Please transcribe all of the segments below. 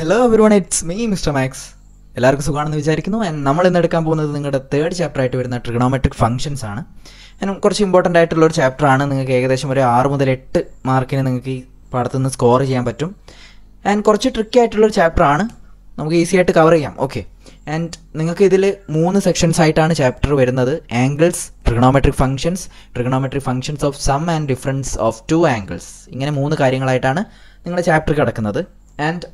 Hello everyone, it's me mister Max. എല്ലാവർക്കും സുഖമാണെന്ന് വിചാരിക്കുന്നു. നമ്മൾ ഇന്ന് എടുക്കാൻ പോകുന്നത് നിങ്ങളുടെ തേർഡ് ചാപ്റ്റർ ആയിട്ട് വരുന്ന ട്രിഗണോമെട്രിക് ഫംഗ്ഷൻസ് ആണ്. കുറച്ച് ഇമ്പോർട്ടൻ്റ് ആയിട്ടുള്ള ഒരു ചാപ്റ്ററാണ്. നിങ്ങൾക്ക് ഏകദേശം ഒരു 6 മുതൽ 8 മാർക്കിന് നിങ്ങൾക്ക് ഈ പാഠത്തു നിന്ന് സ്കോർ ചെയ്യാൻ പറ്റും. ആൻഡ് കുറച്ച് ട്രിക്കി ആയിട്ടുള്ളൊരു ചാപ്റ്ററാണ്, നമുക്ക് ഈസി ആയിട്ട് കവർ ചെയ്യാം. ഓക്കെ, ആൻഡ് നിങ്ങൾക്ക് ഇതിൽ 3 സെക്ഷൻസ് ആയിട്ടാണ് ചാപ്റ്റർ വരുന്നത്. Angles, trigonometric functions of sum and difference of 2 angles. ഇങ്ങനെ 3 കാര്യങ്ങളായിട്ടാണ് നിങ്ങളുടെ ചാപ്റ്റർ കിടക്കുന്നത്. ആൻഡ്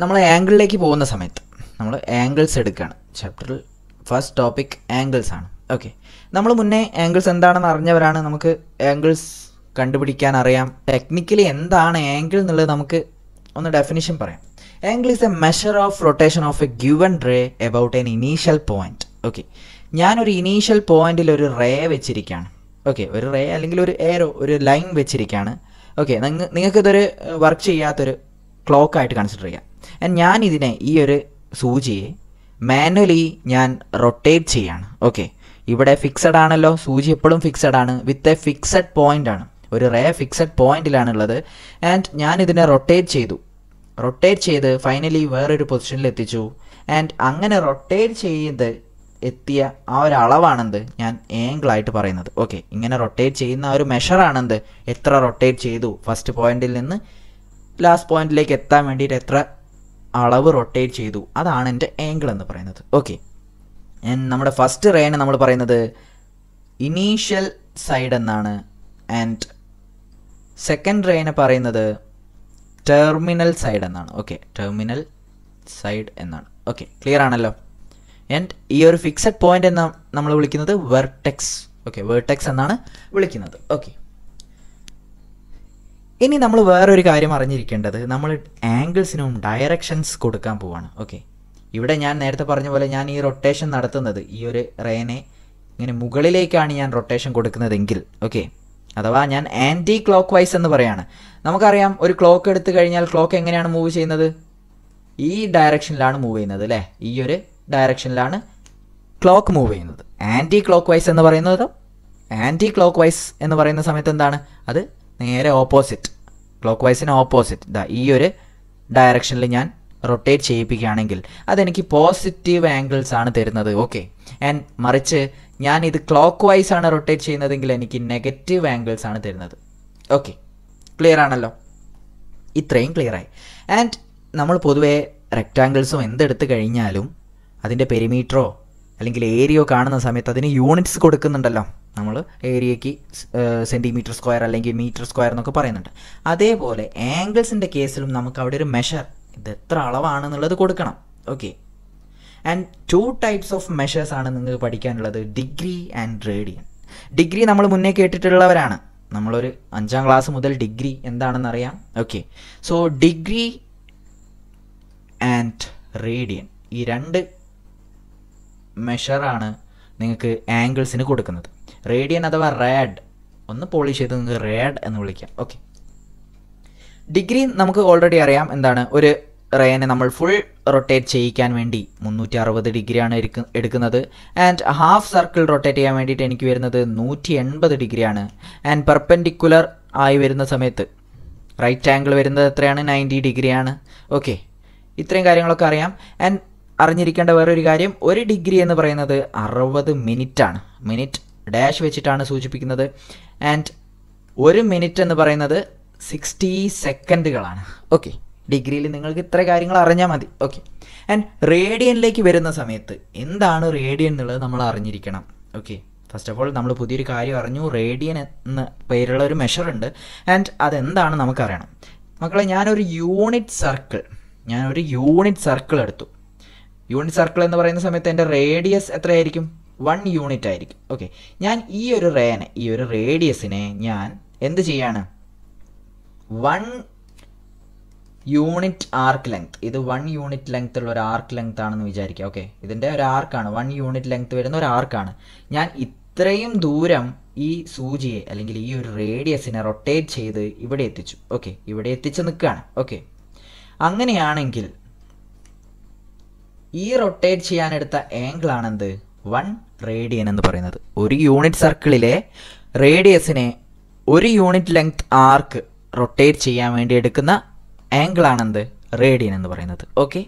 നമ്മൾ ആംഗിളിലേക്ക് പോകുന്ന സമയത്ത് നമ്മൾ ആംഗിൾസ് എടുക്കുകയാണ്. ചാപ്റ്ററിൽ ഫസ്റ്റ് ടോപ്പിക് ആംഗിൾസ് ആണ്. ഓക്കെ, നമ്മൾ മുന്നേ ആംഗിൾസ് എന്താണെന്ന് അറിഞ്ഞവരാണ്. നമുക്ക് ആംഗിൾസ് കണ്ടുപിടിക്കാൻ അറിയാം. ടെക്നിക്കലി എന്താണ് ആംഗിൾ എന്നുള്ളത് നമുക്ക് ഒന്ന് ഡെഫിനിഷൻ പറയാം. Angle is a measure of rotation of a given ray about an initial point. Okay, ഞാനൊരു ഇനീഷ്യൽ പോയിന്റിൽ ഒരു റേ വെച്ചിരിക്കുകയാണ്. ഓക്കെ, ഒരു റേ അല്ലെങ്കിൽ ഒരു ഏരോ, ഒരു ലൈൻ വെച്ചിരിക്കുകയാണ്. ഓക്കെ, നിങ്ങൾക്കിതൊരു വർക്ക് ചെയ്യാത്തൊരു ക്ലോക്കായിട്ട് കൺസിഡർ ചെയ്യാം. ആൻഡ് ഞാൻ ഇതിനെ, ഈ ഒരു സൂചിയെ മാനുവലി ഞാൻ റൊട്ടേറ്റ് ചെയ്യാണ്. ഓക്കെ, ഇവിടെ ഫിക്സഡ് ആണല്ലോ, സൂചി എപ്പോഴും ഫിക്സഡ് ആണ്, വിത്ത് എ ഫിക്സഡ് പോയിന്റ് ആണ്. ഒരു റേ ഫിക്സഡ് പോയിന്റിലാണുള്ളത്. ആൻഡ് ഞാൻ ഇതിനെ റൊട്ടേറ്റ് ചെയ്ത് ഫൈനലി വേറൊരു പൊസിഷനിൽ എത്തിച്ചു. ആൻഡ് അങ്ങനെ റൊട്ടേറ്റ് ചെയ്ത് എത്തിയ ആ ഒരു അളവാണെന്ത് ഞാൻ ആംഗിളായിട്ട് പറയുന്നത്. ഓക്കെ, ഇങ്ങനെ റൊട്ടേറ്റ് ചെയ്യുന്ന ആ ഒരു മെഷറാണെന്ത്, എത്ര റൊട്ടേറ്റ് ചെയ്തു, ഫസ്റ്റ് പോയിന്റിൽ നിന്ന് ലാസ്റ്റ് പോയിന്റിലേക്ക് എത്താൻ വേണ്ടിയിട്ട് എത്ര അളവ് റൊട്ടേറ്റ് ചെയ്തു, അതാണ് എൻ്റെ ആംഗിൾ എന്ന് പറയുന്നത്. ഓക്കെ, നമ്മുടെ ഫസ്റ്റ് റേനെ നമ്മൾ പറയുന്നത് ഇനീഷ്യൽ സൈഡ് എന്നാണ്. ആൻഡ് സെക്കൻഡ് റേനെ പറയുന്നത് ടെർമിനൽ സൈഡ് എന്നാണ്. ഓക്കെ, ടെർമിനൽ സൈഡ് എന്നാണ്. ഓക്കെ, ക്ലിയർ ആണല്ലോ. ആൻഡ് ഈ ഒരു ഫിക്സഡ് പോയിന്റ് എന്ന് നമ്മൾ വിളിക്കുന്നത് വെർട്ടെക്സ്. ഓക്കെ, വെർട്ടെക്സ് എന്നാണ് വിളിക്കുന്നത്. ഓക്കെ, ഇനി നമ്മൾ വേറൊരു കാര്യം അറിഞ്ഞിരിക്കേണ്ടത്, നമ്മൾ ആംഗിൾസിനും ഡയറക്ഷൻസ് കൊടുക്കാൻ പോവാണ്. ഓക്കെ, ഇവിടെ ഞാൻ നേരത്തെ പറഞ്ഞ പോലെ ഞാൻ ഈ റൊട്ടേഷൻ നടത്തുന്നത്, ഈ ഒരു റേനെ ഇങ്ങനെ മുകളിലേക്കാണ് ഞാൻ റൊട്ടേഷൻ കൊടുക്കുന്നതെങ്കിൽ, ഓക്കെ, അഥവാ ഞാൻ ആൻറ്റി ക്ലോക്ക് വൈസ് എന്ന് പറയാണ്. നമുക്കറിയാം, ഒരു ക്ലോക്ക് എടുത്തു കഴിഞ്ഞാൽ ക്ലോക്ക് എങ്ങനെയാണ് മൂവ് ചെയ്യുന്നത്, ഈ ഡയറക്ഷനിലാണ് മൂവ് ചെയ്യുന്നത് അല്ലേ, ഈ ഒരു ഡയറക്ഷനിലാണ് ക്ലോക്ക് മൂവ് ചെയ്യുന്നത്. ആൻറ്റി ക്ലോക്ക് വൈസ് എന്ന് പറയുന്ന സമയത്ത് എന്താണ്, അത് നേരെ ഓപ്പോസിറ്റ്, ക്ലോക്ക് വൈസിന് ഓപ്പോസിറ്റ് ഈ ഒരു ഡയറക്ഷനിൽ ഞാൻ റൊട്ടേറ്റ് ചെയ്യിപ്പിക്കുകയാണെങ്കിൽ അതെനിക്ക് പോസിറ്റീവ് ആംഗിൾസ് ആണ് തരുന്നത്. ഓക്കെ, ആൻഡ് മറിച്ച് ഞാൻ ഇത് ക്ലോക്ക് വൈസ് ആണ് റൊട്ടേറ്റ് ചെയ്യുന്നതെങ്കിൽ എനിക്ക് നെഗറ്റീവ് ആംഗിൾസ് ആണ് തരുന്നത്. ഓക്കെ, ക്ലിയർ ആണല്ലോ, ഇത്രയും ക്ലിയറായി. ആൻഡ് നമ്മൾ പൊതുവേ റെക്റ്റാങ്കിൾസും എന്തെടുത്ത് കഴിഞ്ഞാലും അതിൻ്റെ പെരിമീറ്ററോ അല്ലെങ്കിൽ ഏരിയയോ കാണുന്ന സമയത്ത് അതിന് യൂണിറ്റ്സ് കൊടുക്കുന്നുണ്ടല്ലോ. നമ്മൾ ഏരിയയ്ക്ക് സെൻറ്റിമീറ്റർ സ്ക്വയർ അല്ലെങ്കിൽ മീറ്റർ സ്ക്വയർ എന്നൊക്കെ പറയുന്നുണ്ട്. അതേപോലെ ആംഗിൾസിൻ്റെ കേസിലും നമുക്ക് അവിടെ ഒരു മെഷർ, ഇത് എത്ര അളവാണെന്നുള്ളത് കൊടുക്കണം. Okay, and 2 types of measures ആണ് നിങ്ങൾക്ക് പഠിക്കാനുള്ളത്, ഡിഗ്രി ആൻഡ് റേഡിയൻ. ഡിഗ്രി നമ്മൾ മുന്നേ കേട്ടിട്ടുള്ളവരാണ്, നമ്മളൊരു 5ാം ക്ലാസ് മുതൽ ഡിഗ്രി എന്താണെന്ന് അറിയാം. Okay, so degree and radian, ഈ 2 മെഷറാണ് നിങ്ങൾക്ക് ആംഗിൾസിന് കൊടുക്കുന്നത്. റേഡിയൻ അഥവാ റാഡ്, ഒന്ന് പോളിഷ് ചെയ്ത് നിങ്ങൾക്ക് റാഡ് എന്ന് വിളിക്കാം. ഓക്കെ, ഡിഗ്രി നമുക്ക് ഓൾറെഡി അറിയാം എന്താണ്. ഒരു റേനെ നമ്മൾ ഫുൾ റൊട്ടേറ്റ് ചെയ്യിക്കാൻ വേണ്ടി 360 ഡിഗ്രിയാണ് എടുക്കുന്നത്. ആൻഡ് ഹാഫ് സർക്കിൾ റൊട്ടേറ്റ് ചെയ്യാൻ വേണ്ടിയിട്ട് എനിക്ക് വരുന്നത് 180 ഡിഗ്രിയാണ്. ആൻഡ് പെർപെൻഡിക്കുലർ ആയി വരുന്ന സമയത്ത് റൈറ്റ് ആംഗിൾ വരുന്നത് എത്രയാണ്, 90 ഡിഗ്രിയാണ്. ഓക്കെ, ഇത്രയും കാര്യങ്ങളൊക്കെ അറിയാം. ആൻഡ് അറിഞ്ഞിരിക്കേണ്ട വേറൊരു കാര്യം, 1 ഡിഗ്രി എന്ന് പറയുന്നത് 60 മിനിറ്റാണ്. മിനിറ്റ് ഡാഷ് വെച്ചിട്ടാണ് സൂചിപ്പിക്കുന്നത്. ആൻഡ് 1 മിനിറ്റ് എന്ന് പറയുന്നത് 60 സെക്കൻഡുകളാണ്. ഓക്കെ, ഡിഗ്രിയിൽ നിങ്ങൾക്ക് ഇത്ര കാര്യങ്ങൾ അറിഞ്ഞാൽ മതി. ഓക്കെ, ആൻഡ് റേഡിയനിലേക്ക് വരുന്ന സമയത്ത് എന്താണ് റേഡിയൻ എന്നുള്ളത് നമ്മൾ അറിഞ്ഞിരിക്കണം. ഓക്കെ, ഫസ്റ്റ് ഓഫ് ഓൾ നമ്മൾ പുതിയൊരു കാര്യം അറിഞ്ഞു, റേഡിയൻ എന്ന പേരുള്ള ഒരു മെഷർ ഉണ്ട്. ആൻഡ് അതെന്താണ് നമുക്കറിയണം. മക്കളെ, ഞാനൊരു യൂണിറ്റ് സർക്കിൾ എടുത്തു. യൂണിറ്റ് സർക്കിൾ എന്ന് പറയുന്ന സമയത്ത് എൻ്റെ റേഡിയസ് എത്രയായിരിക്കും, 1 യൂണിറ്റ് ആയിരിക്കും. ഓക്കെ, ഞാൻ ഈ ഒരു റേഡിയസിനെ ഞാൻ എന്ത് ചെയ്യാണ്, 1 യൂണിറ്റ് ആർക്ക് ലെങ്ത്, ഇത് 1 യൂണിറ്റ് ലെങ്ത് ഉള്ള ഒരു ആർക്ക് ലെങ്ത് ആണെന്ന് വിചാരിക്കുക. ഓക്കെ, ഇതിൻ്റെ ഒരു ആർക്കാണ്, 1 യൂണിറ്റ് ലെങ്ത് വരുന്ന ഒരു ആർക്കാണ്. ഞാൻ ഇത്രയും ദൂരം ഈ സൂചിയെ അല്ലെങ്കിൽ ഈ ഒരു റേഡിയസിനെ റൊട്ടേറ്റ് ചെയ്ത് ഇവിടെ എത്തിച്ചു. ഓക്കെ, ഇവിടെ എത്തിച്ച് നിൽക്കുകയാണ്. ഓക്കെ, അങ്ങനെയാണെങ്കിൽ ഈ റൊട്ടേറ്റ് ചെയ്യാനെടുത്ത ആംഗിൾ ആണെന്ത്, 1 റേഡിയൻ എന്ന് പറയുന്നത്. ഒരു യൂണിറ്റ് സർക്കിളിലെ റേഡിയസിനെ 1 യൂണിറ്റ് ലെങ്ത് ആർക്ക് റൊട്ടേറ്റ് ചെയ്യാൻ വേണ്ടി എടുക്കുന്ന ആംഗിൾ ആണെന്ത്, റേഡിയൻ എന്ന് പറയുന്നത്. ഓക്കെ,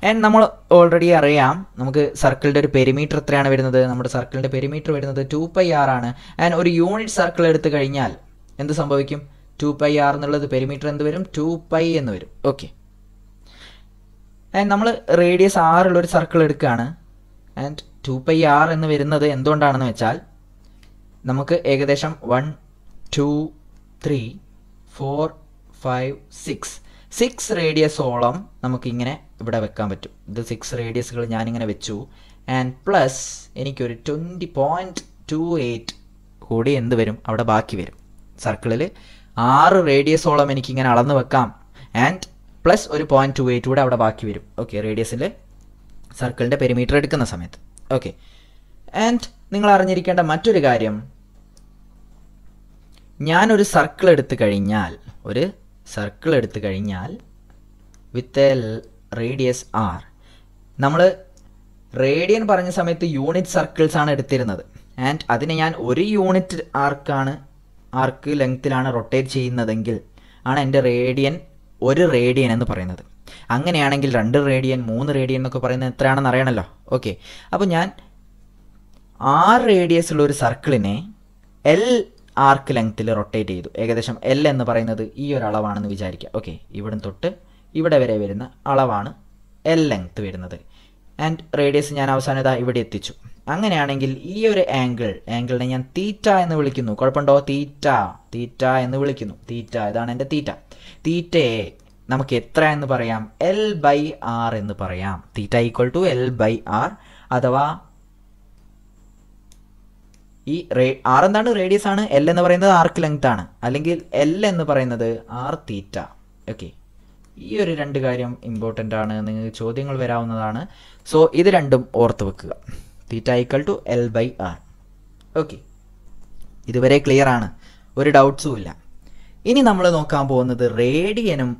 ആൻഡ് നമ്മൾ ഓൾറെഡി അറിയാം നമുക്ക് സർക്കിളിൻ്റെ ഒരു പെരിമീറ്റർ എത്രയാണ് വരുന്നത്. നമ്മുടെ സർക്കിളിൻ്റെ പെരിമീറ്റർ വരുന്നത് 2πr ആണ്. ആൻഡ് ഒരു യൂണിറ്റ് സർക്കിൾ എടുത്തു കഴിഞ്ഞാൽ എന്ത് സംഭവിക്കും? 2πr എന്നുള്ളത് പെരിമീറ്റർ എന്ത് വരും? 2π എന്ന് വരും. ഓക്കെ, ആൻഡ് നമ്മൾ റേഡിയസ് 6 ഉള്ളൊരു സർക്കിൾ എടുക്കുകയാണ്. ആൻഡ് 2πr എന്ന് വരുന്നത് എന്തുകൊണ്ടാണെന്ന് വെച്ചാൽ നമുക്ക് ഏകദേശം 1 2 3 4 5 6 റേഡിയസോളം നമുക്കിങ്ങനെ ഇവിടെ വെക്കാൻ പറ്റും. ഇത് 6 റേഡിയസുകൾ ഞാനിങ്ങനെ വെച്ചു. ആൻഡ് പ്ലസ് എനിക്കൊരു 20.28 കൂടി എന്ത് വരും? അവിടെ ബാക്കി വരും. സർക്കിളിൽ 6 റേഡിയസോളം എനിക്കിങ്ങനെ അളന്ന് വെക്കാം. ആൻഡ് പ്ലസ് ഒരു 0.28 കൂടെ അവിടെ ബാക്കി വരും. ഓക്കെ, റേഡിയസിൽ സർക്കിളിൻ്റെ പെരിമീറ്റർ എടുക്കുന്ന സമയത്ത്. ഓക്കെ, ആൻഡ് നിങ്ങൾ അറിഞ്ഞിരിക്കേണ്ട മറ്റൊരു കാര്യം, ഞാനൊരു സർക്കിൾ എടുത്തു കഴിഞ്ഞാൽ വിത്ത് എ റേഡിയസ് ആർ, നമ്മൾ റേഡിയൻ പറഞ്ഞ സമയത്ത് യൂണിറ്റ് സർക്കിൾസ് ആണ് എടുത്തിരുന്നത്. ആൻഡ് അതിനെ ഞാൻ ഒരു യൂണിറ്റ് ആർക്ക് ലെങ്ത്തിലാണ് റൊട്ടേറ്റ് ചെയ്യുന്നതെങ്കിൽ ആണ് എൻ്റെ ഒരു റേഡിയൻ എന്ന് പറയുന്നത്. അങ്ങനെയാണെങ്കിൽ 2 റേഡിയൻ 3 റേഡിയൻ എന്നൊക്കെ പറയുന്നത് എത്രയാണെന്ന് അറിയണമല്ലോ. ഓക്കെ, അപ്പോൾ ഞാൻ 6 റേഡിയസ് ഉള്ള ഒരു സർക്കിളിനെ L ആർക്ക് ലെങ്ത്തിൽ റൊട്ടേറ്റ് ചെയ്തു. ഏകദേശം L എന്ന് പറയുന്നത് ഈ ഒരു അളവാണെന്ന് വിചാരിക്കുക. ഓക്കെ, ഇവിടെ തൊട്ട് ഇവിടെ വരെ വരുന്ന അളവാണ് L ലെങ്ത്ത് വരുന്നത്. ആൻഡ് റേഡിയസ് ഞാൻ അവസാനം ഇവിടെ എത്തിച്ചു. അങ്ങനെയാണെങ്കിൽ ഈ ഒരു ആംഗിളിനെ ഞാൻ തീറ്റ എന്ന് വിളിക്കുന്നു. കുഴപ്പമുണ്ടോ? തീറ്റ എന്ന് വിളിക്കുന്നു. ഇതാണ് എൻ്റെ തീറ്റയെ നമുക്ക് എത്ര എന്ന് പറയാം? L/r എന്ന് പറയാം. തീറ്റ = L/r, അഥവാ ഈ ആർ എന്താണ്? റേഡിയസ് ആണ്. L എന്ന് പറയുന്നത് ആർക്ക് ലെങ്ത് ആണ്, അല്ലെങ്കിൽ L എന്ന് പറയുന്നത് r തീറ്റ. ഓക്കെ, ഈ ഒരു 2 കാര്യം ഇമ്പോർട്ടൻ്റ് ആണ്. നിങ്ങൾക്ക് ചോദ്യങ്ങൾ വരാവുന്നതാണ്. സോ ഇത് രണ്ടും ഓർത്ത് വെക്കുക. തീറ്റ = L/r. ഓക്കെ, ഇതുവരെ ക്ലിയർ ആണ്, ഒരു ഡൗട്ട്സും ഇല്ല. ഇനി നമ്മൾ നോക്കാൻ പോകുന്നത് റേഡിയനും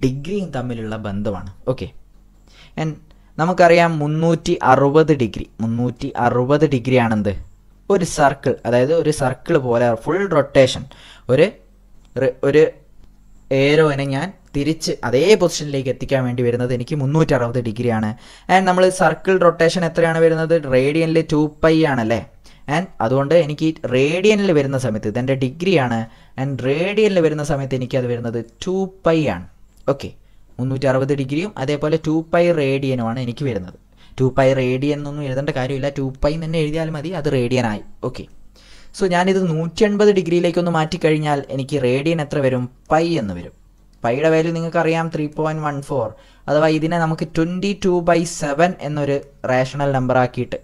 ഡിഗ്രിയും തമ്മിലുള്ള ബന്ധമാണ്. ഓക്കെ, ആൻഡ് നമുക്കറിയാം 360 ഡിഗ്രി ആണെന്ത്? ഒരു സർക്കിൾ, അതായത് ഒരു സർക്കിൾ പോലെ ഫുൾ റൊട്ടേഷൻ, ഒരു ഏരോനെ ഞാൻ തിരിച്ച് അതേ പൊസിഷനിലേക്ക് എത്തിക്കാൻ വേണ്ടി വരുന്നത് എനിക്ക് 360 ഡിഗ്രിയാണ്. ആൻഡ് നമ്മൾ സർക്കിൾ റൊട്ടേഷൻ എത്രയാണ് വരുന്നത്? റേഡിയനിൽ 2π ആണല്ലേ. ആൻഡ് അതുകൊണ്ട് എനിക്ക് റേഡിയനിൽ വരുന്ന സമയത്ത് ഇതെൻ്റെ ഡിഗ്രിയാണ്. ആൻഡ് റേഡിയനിൽ വരുന്ന സമയത്ത് എനിക്കത് വരുന്നത് 2π ആണ്. ഓക്കെ, 360 ഡിഗ്രിയും അതേപോലെ 2π റേഡിയനുമാണ് എനിക്ക് വരുന്നത്. 2π റേഡിയൻ എന്നൊന്നും എഴുതേണ്ട കാര്യമില്ല, 2π തന്നെ എഴുതിയാൽ മതി, അത് റേഡിയനായി. ഓക്കെ, സോ ഞാനിത് 180 ഡിഗ്രിയിലേക്കൊന്ന് മാറ്റിക്കഴിഞ്ഞാൽ എനിക്ക് റേഡിയൻ എത്ര വരും? π എന്ന് വരും. പൈയുടെ വാല്യൂ നിങ്ങൾക്കറിയാം 3.14, അഥവാ ഇതിനെ നമുക്ക് 22/7 എന്നൊരു റാഷണൽ നമ്പർ ആക്കിയിട്ട്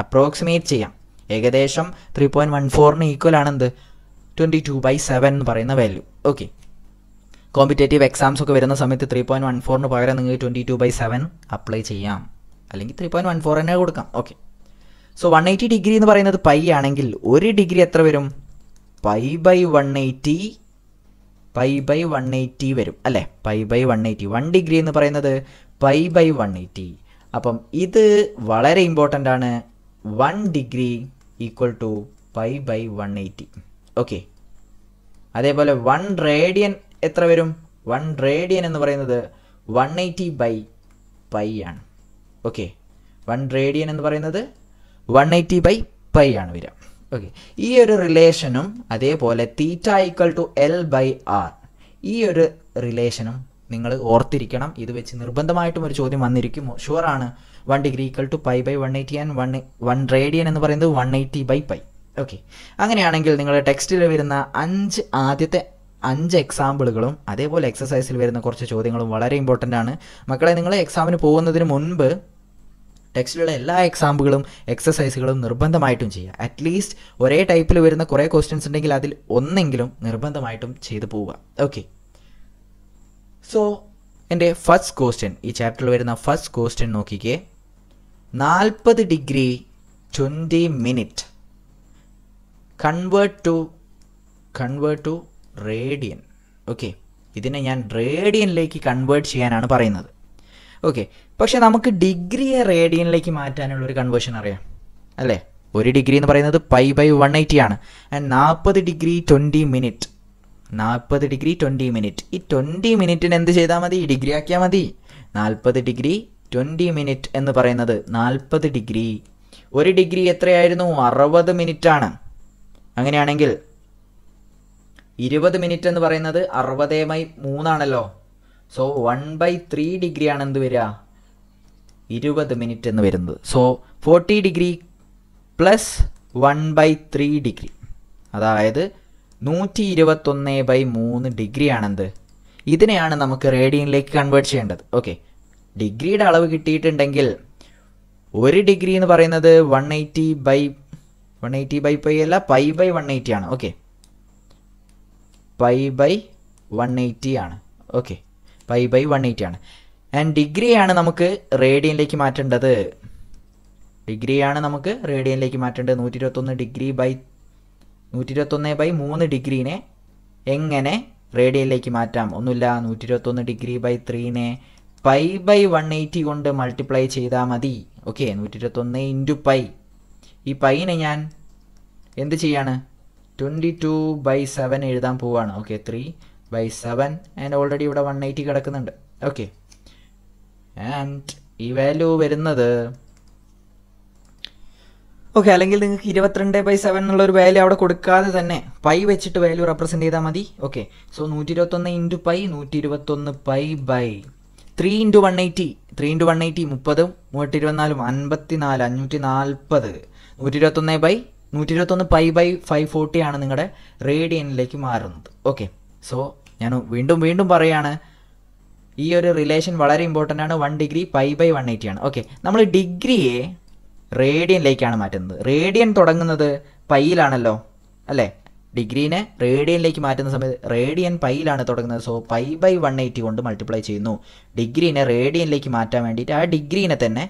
അപ്രോക്സിമേറ്റ് ചെയ്യാം. ഏകദേശം 3.14 ഈക്വൽ ആണെന്ത്? 22/7 എന്ന് പറയുന്ന വാല്യൂ. ഓക്കെ, കോമ്പറ്റേറ്റീവ് എക്സാംസ് ഒക്കെ വരുന്ന സമയത്ത് 3.14 പകരം നിങ്ങൾക്ക് 22/7 അപ്ലൈ ചെയ്യാം, അല്ലെങ്കിൽ 3.14 തന്നെ കൊടുക്കാം. ഓക്കെ, സോ 180 ഡിഗ്രി എന്ന് പറയുന്നത് π ആണെങ്കിൽ ഒരു ഡിഗ്രി എത്ര വരും? π/180 വരും അല്ലേ? π/180. 1 ഡിഗ്രി എന്ന് പറയുന്നത് π/180. അപ്പം ഇത് വളരെ ഇമ്പോർട്ടൻ്റ് ആണ്. 1 ഡിഗ്രി = π/180. ഓക്കെ, അതേപോലെ 1 റേഡിയൻ എത്ര വരും? 1 റേഡിയൻ എന്ന് പറയുന്നത് 180/π ആണ്. ഓക്കെ, 1 റേഡിയൻ എന്ന് പറയുന്നത് 180/π ആണ് വരിക. ഓക്കെ, ഈ ഒരു റിലേഷനും അതേപോലെ തീറ്റ = L/r, ഈ ഒരു റിലേഷനും നിങ്ങൾ ഓർത്തിരിക്കണം. ഇത് വെച്ച് നിർബന്ധമായിട്ടും ഒരു ചോദ്യം വന്നിരിക്കും, ഷുവറാണ്. 1 ഡിഗ്രി = π/180 ആൻഡ് 1 റേഡിയൻ എന്ന് പറയുന്നത് 180/π. ഓക്കെ, അങ്ങനെയാണെങ്കിൽ നിങ്ങളുടെ ടെക്സ്റ്റിൽ വരുന്ന ആദ്യത്തെ 5 എക്സാമ്പിളുകളും അതേപോലെ എക്സസൈസിൽ വരുന്ന കുറച്ച് ചോദ്യങ്ങളും വളരെ ഇമ്പോർട്ടൻ്റ് ആണ്. മക്കളെ, നിങ്ങൾ എക്സാമിന് പോകുന്നതിന് മുൻപ് ടെക്സ്റ്റിലുള്ള എല്ലാ എക്സാമ്പിളുകളും എക്സസൈസുകളും നിർബന്ധമായിട്ടും ചെയ്യുക. അറ്റ്ലീസ്റ്റ് ഒരേ ടൈപ്പിൽ വരുന്ന കുറേ ക്വസ്റ്റ്യൻസ് ഉണ്ടെങ്കിൽ അതിൽ ഒന്നെങ്കിലും നിർബന്ധമായിട്ടും ചെയ്തു പോവുക. ഓക്കെ, സോ എൻ്റെ ഫസ്റ്റ് ക്വസ്റ്റ്യൻ, ഈ ചാപ്റ്ററിൽ വരുന്ന ഫസ്റ്റ് ക്വസ്റ്റ്യൻ നോക്കിക്കേ. 40 degree 20 minute convert two radian. Okay, ഇതിനെ ഞാൻ റേഡിയനിലേക്ക് കൺവേർട്ട് ചെയ്യാനാണ് പറയുന്നത്. ഓക്കെ, പക്ഷെ നമുക്ക് ഡിഗ്രിയെ റേഡിയനിലേക്ക് മാറ്റാനുള്ള ഒരു കൺവേർഷൻ അറിയാം അല്ലേ? 1 ഡിഗ്രി എന്ന് പറയുന്നത് π/180 ആണ്. And 40 degree 20 minute 40 degree 20 minute. ഈ 20 മിനിറ്റിന് എന്ത് ചെയ്താൽ മതി? ഡിഗ്രി ആക്കിയാൽ മതി. 40 ഡിഗ്രി 20 മിനിറ്റ് എന്ന് പറയുന്നത് 40 ഡിഗ്രി. ഒരു ഡിഗ്രി എത്രയായിരുന്നു? 60 മിനിറ്റ് ആണ്. അങ്ങനെയാണെങ്കിൽ 20 മിനിറ്റ് എന്ന് പറയുന്നത് 60/3 ആണല്ലോ. സോ 1/3 ഡിഗ്രിയാണ് എന്ത് വരിക? 20 മിനിറ്റ് എന്ന് വരുന്നത്. സോ 40 ഡിഗ്രി പ്ലസ് 1/3 ഡിഗ്രി, അതായത് 121/3 ഡിഗ്രിയാണെന്ത്? ഇതിനെയാണ് നമുക്ക് റേഡിയനിലേക്ക് കൺവേർട്ട് ചെയ്യേണ്ടത്. ഓക്കെ, ഡിഗ്രിയുടെ അളവ് കിട്ടിയിട്ടുണ്ടെങ്കിൽ ഒരു ഡിഗ്രി എന്ന് പറയുന്നത് 180/π അല്ല, π/180 ആണ്. ഓക്കെ, π/180 ആണ്. ഓക്കെ, π/180 ആണ്. ആൻഡ് ഡിഗ്രിയാണ് നമുക്ക് റേഡിയനിലേക്ക് മാറ്റേണ്ടത്. 121 ഡിഗ്രി 121/3 ഡിഗ്രീനെ എങ്ങനെ റേഡിയനിലേക്ക് മാറ്റാം? ഒന്നുമില്ല, 121 ഡിഗ്രി 3നെ π/180 കൊണ്ട് മൾട്ടിപ്ലൈ ചെയ്താൽ മതി. ഓക്കെ, 121 × π. ഈ പൈനെ ഞാൻ എന്ത് ചെയ്യാണ്? 22/7 എഴുതാൻ പോവാണ്. ഓക്കെ, 3/7 ആൻഡ് ഓൾറെഡി ഇവിടെ 180 കിടക്കുന്നുണ്ട്. ഓക്കെ, ആൻഡ് ഈ വാല്യൂ വരുന്നത് ഓക്കെ, അല്ലെങ്കിൽ നിങ്ങൾക്ക് 22/7 എന്നുള്ളൊരു വാല്യൂ അവിടെ കൊടുക്കാതെ തന്നെ പൈ വെച്ചിട്ട് വാല്യൂ റെപ്രസെൻറ്റ് ചെയ്താൽ മതി. Okay, so 121 × π 121 π/3 × 180. 3 × 180 30, 324 54, 540. 121 π/540 ആണ് നിങ്ങളുടെ റേഡിയനിലേക്ക് മാറുന്നത്. ഓക്കെ, സോ ഞാൻ വീണ്ടും പറയാണ്, ഈ ഒരു റിലേഷൻ വളരെ ഇമ്പോർട്ടൻ്റ് ആണ്. 1 ഡിഗ്രി π/180 ആണ്. ഓക്കെ, നമ്മൾ ഡിഗ്രിയെ റേഡിയനിലേക്കാണ് മാറ്റുന്നത്. റേഡിയൻ തുടങ്ങുന്നത് പൈയിലാണല്ലോ, അല്ലേ? ഡിഗ്രീനെ റേഡിയനിലേക്ക് മാറ്റുന്ന സമയത്ത് റേഡിയൻ പൈയിലാണ് തുടങ്ങുന്നത്. സോ π/180 കൊണ്ട് മൾട്ടിപ്ലൈ ചെയ്യുന്നു. ഡിഗ്രീനെ റേഡിയനിലേക്ക് മാറ്റാൻ വേണ്ടിയിട്ട് ആ ഡിഗ്രീനെ തന്നെ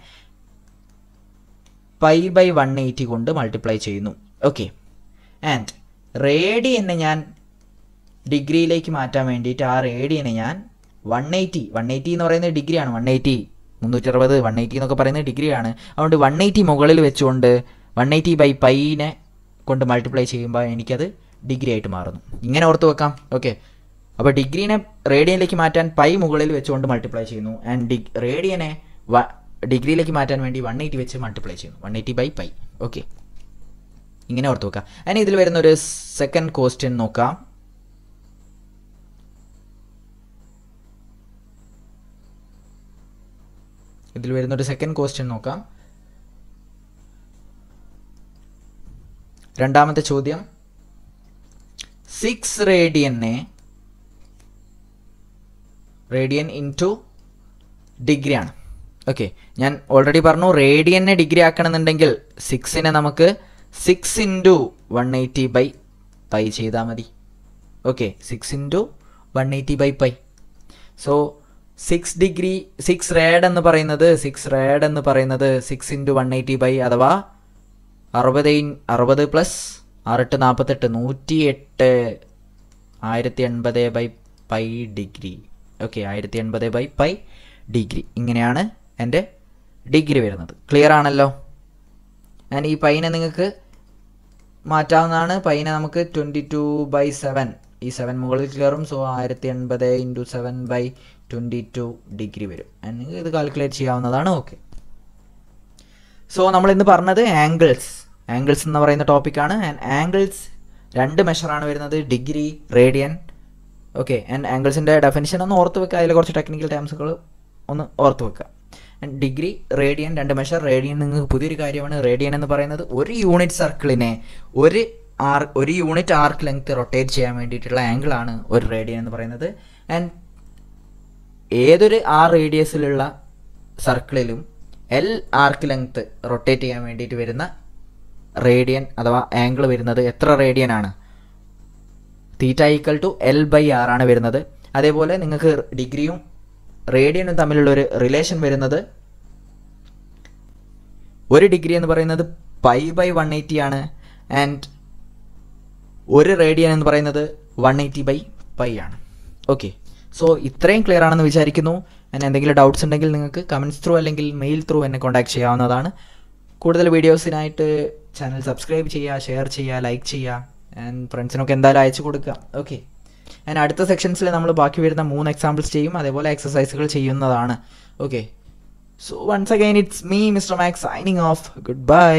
π/180 കൊണ്ട് മൾട്ടിപ്ലൈ ചെയ്യുന്നു. ഓക്കെ, ആൻഡ് റേഡിയനെ ഞാൻ ഡിഗ്രിയിലേക്ക് മാറ്റാൻ വേണ്ടിയിട്ട് ആ റേഡിയനെ ഞാൻ 180 എന്ന് പറയുന്നത് ഡിഗ്രിയാണ്. 180 360 180 എന്നൊക്കെ പറയുന്നത് ഡിഗ്രിയാണ്. അതുകൊണ്ട് 180 മുകളിൽ വെച്ചുകൊണ്ട് 180/πനെ കൊണ്ട് മൾട്ടിപ്ലൈ ചെയ്യുമ്പോൾ എനിക്കത് ഡിഗ്രി ആയിട്ട് മാറുന്നു. ഇങ്ങനെ ഓർത്ത് വെക്കാം. ഓക്കെ, അപ്പോൾ ഡിഗ്രീനെ റേഡിയനിലേക്ക് മാറ്റാൻ പൈ മുകളിൽ വെച്ചുകൊണ്ട് മൾട്ടിപ്ലൈ ചെയ്യുന്നു. ആൻഡ് റേഡിയനെ ഡിഗ്രിയിലേക്ക് മാറ്റാൻ വേണ്ടി 180 വെച്ച് മൾട്ടിപ്ലൈ ചെയ്യുന്നു. 180/π. ഓക്കെ, ഇങ്ങനെ ഓർത്ത് വെക്കാം. അതിന് ഇതിൽ വരുന്ന ഒരു സെക്കൻഡ് ക്വസ്റ്റ്യൻ നോക്കാം. രണ്ടാമത്തെ ചോദ്യം, 6 റേഡിയൻ ഇൻറ്റു ഡിഗ്രി ആണ്. ഓക്കെ, ഞാൻ ഓൾറെഡി പറഞ്ഞു റേഡിയനെ ഡിഗ്രി ആക്കണമെന്നുണ്ടെങ്കിൽ 6നെ നമുക്ക് 6 × 180/π ചെയ്താൽ മതി. ഓക്കെ, 6 × 180/π. സോ 6 rad എന്ന് പറയുന്നത് 6 6 × 180/, അഥവാ 60 പ്ലസ് 6 8 48 1080/π ഡിഗ്രി. Okay, 1080/π degree. ഇങ്ങനെയാണ് എൻ്റെ ഡിഗ്രി വരുന്നത്. ക്ലിയർ ആണല്ലോ? ആൻഡ് ഈ പൈനെ നിങ്ങൾക്ക് മാറ്റാവുന്നതാണ്. പൈനെ നമുക്ക് 22/7, ഈ 7 മുകളിൽ കയറും. സോ 1080 × 7/22 ഡിഗ്രി വരും. ആൻഡ് നിങ്ങൾക്ക് ഇത് കാൽക്കുലേറ്റ് ചെയ്യാവുന്നതാണ്. ഓക്കെ, സോ നമ്മൾ ഇന്ന് പറഞ്ഞത് ആംഗിൾസ് എന്ന് പറയുന്ന ടോപ്പിക്കാണ്. ആൻഡ് ആംഗിൾസ് 2 മെഷറാണ് വരുന്നത്, ഡിഗ്രി, റേഡിയൻ. ഓക്കെ, ആൻഡ് ആംഗിൾസിൻ്റെ ഡെഫിനിഷൻ ഒന്ന് ഓർത്ത് വെക്കുക. അതിൽ കുറച്ച് ടെക്നിക്കൽ ടേംസുകൾ ഒന്ന് ഓർത്ത് വെക്കുക. And degree, radian 2 measure. Radian നിങ്ങൾക്ക് പുതിയൊരു കാര്യമാണ്. റേഡിയൻ എന്ന് പറയുന്നത് ഒരു യൂണിറ്റ് സർക്കിളിനെ ഒരു യൂണിറ്റ് ആർക്ക് ലെങ്ത് റൊട്ടേറ്റ് ചെയ്യാൻ വേണ്ടിയിട്ടുള്ള ആംഗിളാണ് ഒരു റേഡിയൻ എന്ന് പറയുന്നത്. ആൻഡ് ഏതൊരു റേഡിയസിലുള്ള സർക്കിളിലും L ആർക്ക് ലെങ്ത് റൊട്ടേറ്റ് ചെയ്യാൻ വേണ്ടിയിട്ട് വരുന്ന റേഡിയൻ അഥവാ ആംഗിൾ വരുന്നത് എത്ര റേഡിയൻ ആണ്? θ = L/r ആണ് വരുന്നത്. അതേപോലെ നിങ്ങൾക്ക് ഡിഗ്രിയും റേഡിയനും തമ്മിലുള്ളൊരു റിലേഷൻ വരുന്നത്, ഒരു ഡിഗ്രി എന്ന് പറയുന്നത് π/180 ആണ്. ആൻഡ് ഒരു റേഡിയൻ എന്ന് പറയുന്നത് 180/π ആണ്. ഓക്കെ, സോ ഇത്രയും ക്ലിയർ ആണെന്ന് വിചാരിക്കുന്നു. ഞാൻ എന്തെങ്കിലും ഡൗട്ട്സ് ഉണ്ടെങ്കിൽ നിങ്ങൾക്ക് കമൻറ്റ്സ് ത്രൂ അല്ലെങ്കിൽ മെയിൽ ത്രൂ എന്നെ കോൺടാക്ട് ചെയ്യാവുന്നതാണ്. കൂടുതൽ വീഡിയോസിനായിട്ട് ചാനൽ സബ്സ്ക്രൈബ് ചെയ്യുക, ഷെയർ ചെയ്യുക, ലൈക്ക് ചെയ്യുക, ആൻഡ് ഫ്രണ്ട്സിനൊക്കെ എന്തായാലും അയച്ചു കൊടുക്കുക. ഓക്കെ, ആൻഡ് അടുത്ത സെക്ഷൻസിൽ നമ്മൾ ബാക്കി വരുന്ന 3 എക്സാമ്പിൾസ് ചെയ്യും, അതേപോലെ എക്സസൈസുകൾ ചെയ്യുന്നതാണ്. Okay, so once again it's me mister Max signing off. Good by.